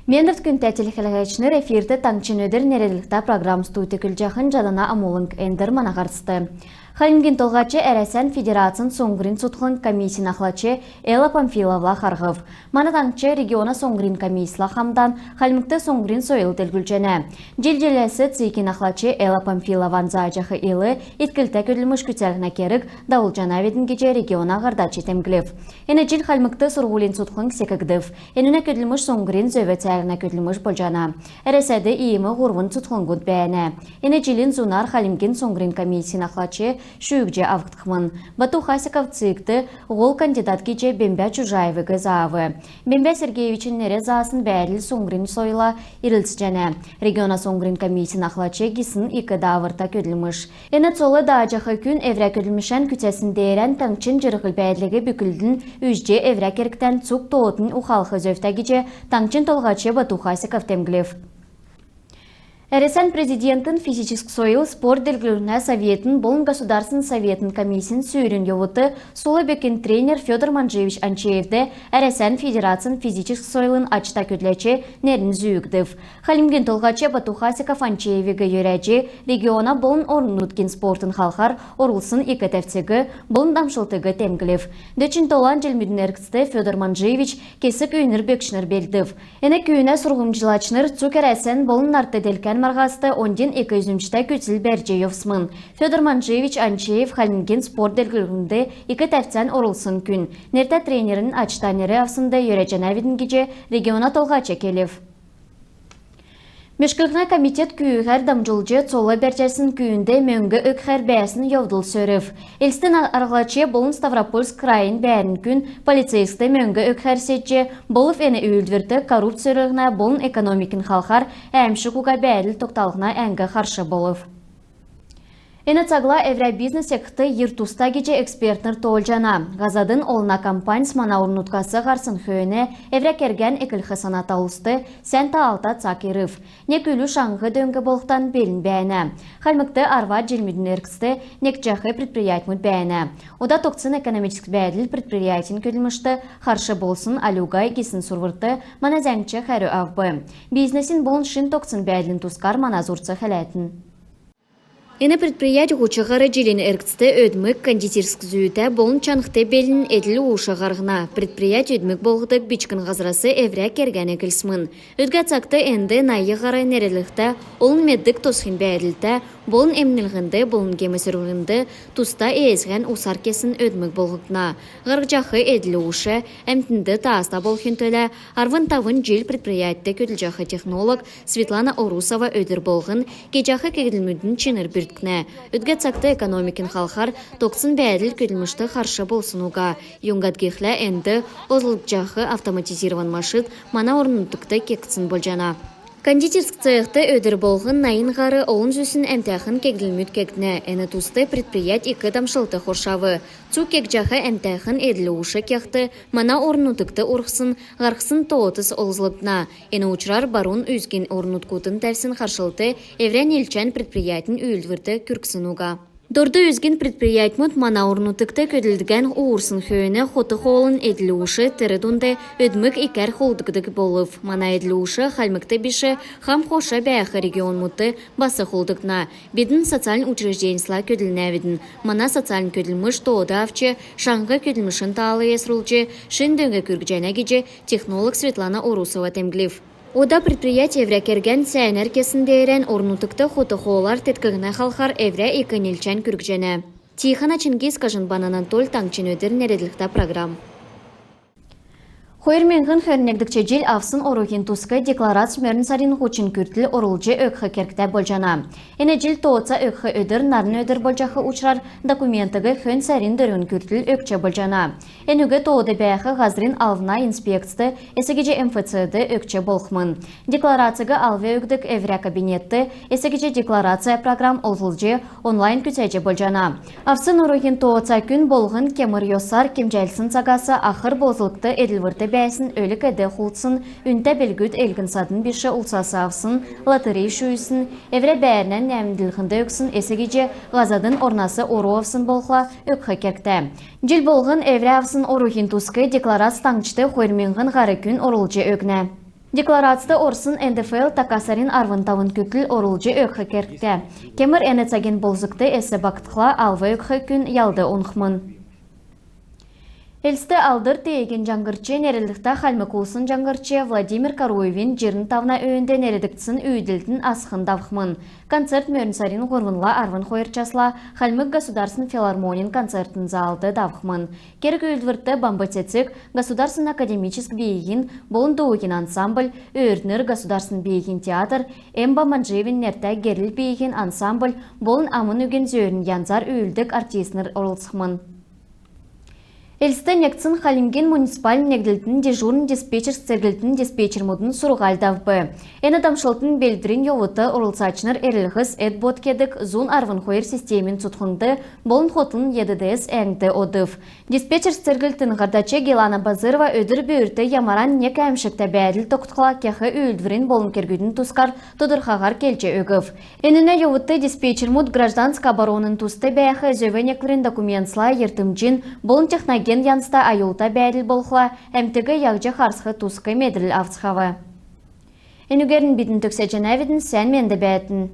Мендерт күн тәтелхелгәчнер эфирді таңчын өдір нерелікта программ стуйты күлжақын жадана амулынг эндер манағарсты. Халимгин толғачы әрәсән федерациян соңғырын сұтқын комиссиян ақлачы Элла Памфиловла қарғыв. Манатаңчы региона соңғырын комиссияла қамдан халимікті соңғырын сойыл тілгүлчәні. Жел-желесі цейкен ақлачы Элла Памфилован заажақы елі еткілті көділміш күтсәліна керік дауылжана ведін кеже региона ғардачы темгілев. Әні жел халимікті сұрғылын сұтқын ксекігдів. Әніне көділміш соңғырын зөветсәліна көділміш болжана. Әрәсәді иемі ғұрвын сұтқын күд бәйіні. Әні желін зунар халимгин соңғырын комиссиян ақлачы шүйгже авгтықмын. Бату Хасиков цикті ғол кандидат кече Бембя Чужаевыға заавы. Бембя Сергеевичін нере заасын бәріл соңғырын сойла ирілс және. Региона соңғырын комиссиян ақлачы кесін икі давырта көділміш. Әні цолы даажақы күн әврә көділмішен күтесін дейрен таңчын жырғыл бәйдлігі бүкілдің үжде әврә керіктен цук тоғытын ұқалқы зөфті кече таңчын толғачы Бату Хасиков темгілев. РСН президентын физический союз спорт делегированная советін болын государственный советін комиссиян сүйрін евуты Сулы бекен тренер Федор Манжевич Анчеевді РСН федерациян физический союлын ачта көдләче нерін зүйігдів. Халимген толғачы Бату Хасиков Анчеевігі йөрәче региона болын орнуткен спортын халқар орылсын екетәфтегі болын дамшылтығы темгілев. Дөчін толан желмедін әркісті Федор Манжевич кесік үйінір бекшінір белдів. Әне күйіне сұрғымчылачныр цук РСН болын нарты делкен марғасты онден 200-шті көтіл бәрже евсмын. Федор Манжевич Анчеев халинген спорт делгілігінде екі тәфтен орылсын күн. Нерті тренерін ачтанері авсында ережен әветін кеже региона толғачы келев. Мешкілгіна комитет күйігер дамжылжы цолы бәрчәсін күйінде мөңгі өкхәр бәсін евдыл сөрів. Элстен арғылачы болын Ставропольск крайын бәрін күн полицейсті мөңгі өкхәр сетче болып әні үйілдверді коррупциялығына болын экономикін халқар әмші құға бәріл тоқталығына әңгі қаршы болып. Эне цагла Евробизнес секты ертуста кече экспертнер толжана. Газадын олна компанияс мана урнуткасы гарсын хөөне еврекерген экілхі саната улсты сәнта алта цакирыв. Не күлі шаңғы дөңгі болықтан белін бәйіні. Халмыкты арва желмедін әркісті некчахы предприятмыд бәйіні. Ода тоқсын экономический бәйділ предприятин көлмішті қаршы болсын алюгай кесін сурвырты мана зәңчі қәрі авбы. Бизнесин болын шын тоқсын бәйділін тускар мана зурцы хәләтін. Эне предприятие учығары желен әркісті өдмік кондитерск зүйті болын чанықты белін әділі ұшығарғына. Предприятие өдмік болғыдық бичкін ғазырасы әврә кергәне кілсмін. Өдгі цақты әнді найы ғары нерелікті, олын меддік тосқын бәйділті, болын әмнілгінді, болын кемесіргінді, туста әйізген ұсар кесін өдмік болғықна. Ғарғжақы әділі ұшы, әмтінді тааста болғын төлі, арвын тавын жел предприятие көділжақы технолог Светлана Орусова өдір болғын, кежақы кегілмүдін чыныр Өтгі цақты экономикін халқар тоқсын бәділ көділмішті қаршы болсын уға. Юнгат кехлі әнді озылып жағы автоматизирован машыд мана орнынтықты кекцін болжана. Кондитерск цехты өдір болғын найын ғары оғын зүсін әмтәхін кегділмүд кегдіне. Әні тусты предприят екі дамшылты қоршавы. Цу кек жағы әмтәхін әділі ұшы кекті, мана орнутықты ұрқсын, ғарқсын тоғытыс олзылыпна. Әні ұчырар барун үзген орнуткутын тәвсін қаршылты, әврен елчән предприятын үйілдвірді күрксін уға. Дорды үзген предприятмыд мана орнутыкты көділдіген уырсын хөөне хоты холын әділі ұшы тірідунды өдмік икер холдығдық болып. Мана әділі ұшы халмыкты біші хам хоша бәяқы регион мұтты басы холдықна. Бедін социалін учрежденісла көділінәвідің. Мана социалін көділміш тоғыда авчы, шаңғы көділмішін талы есрулчы, шындыңғы күргіжәне кеже технолог Светлана Орусова темглив. Ода предприятие еврекерген сәйнер кесіндейрен орнутықты хоты хоолар теткігіна халқар евре екінелчен күргжене. Тихана Чингис кажын бананан тол таңчын өдір нереділікта программ. Хойырменғын хөрнегдікче жел авсын орухин тускай декларация мөрін сарин хучын күртіл орылжы өкхі керкті болжана. Әне жел тоғытса өкхі өдір, нарын өдір болжақы ұчырар документігі хөн сарин дөрін күртіл өкче болжана. Әнуге тоғыды бәяқы ғазрин алвна инспекцты, әсігеже МФЦді өкче болқмын. Декларацияғы алве өкдік әвря кабинетті, әсігеже декларация программ олғылжы онлайн күтәже болжана. Авсын орухин тоғытса күн болғын кемір йосар кемжәлсін сағасы ақыр бозылықты әділвірді бәсін өлік әді құлтсын, үнті білгүд әлгін садын біші ұлсасы авсын, лотерей шүйсін, әвре бәрінен нәмділгінді өксін, әсігеже ғазадың орнасы ору авсын болға өкхі керкті. Жел болғын әвре авсын орухин тұскы декларация таңчты қойырменғын ғары күн орылжы өкні. Декларацияда орсын НДФЛ такасарин арвантавын күтіл орулжы өкхі керкке. Кемір әнецаген болзыкты әсі бактықла алвы өкхі күн ялды онхмын. Элсті алдыр тейген жаңғырчы нерелдікті қалмы кулсын жаңғырчы Владимир Каруевин жерін тавна өйінді нерелдіктісін өйділдің асқын давқмын. Концерт мөрінсарин ғорғынла арвын қойырчасла қалмы государсын филармонин концертін залды давқмын. Керек өйділвірті бамбатецик государсын академическ бейгін болын доугин ансамбль, өйірнір государсын бейгін театр, Эмба Манжевин нерті геріл бейгін ансамбль болын амын үген зөрін янзар өйілдік артистнер орылсықмын. Элсті нектсін қалимген муниципаль негділтін дежурн диспетчер сергілтін диспетчер мұдын сұрғалдав бі. Әні дамшылтын белдірін йовыты орылсачыныр әрілғіз әд боткедік зун арвын қойыр системін тұтқынды болын хотын ЕДДС әңді одыв. Диспетчер сергілтін ғардачы Гелана Базырова өдір бүйірті ямаран нек әмшікті бәділ тоқтықла кәхі үйілдвірін болын кергүйдің тұскар тұдырхағар келче өгів. Әніне йовыты диспетчер мұд гражданск оборонын тұсты бәйхі зөвенеклерін документсла ертімджін болын технология Ген янста айулта бәділ болхла, әмтігі яғжы қарсқы тұсқы меділ авцхавы. Әнігерін бітін түксе жәнәветін сән менді бәтін.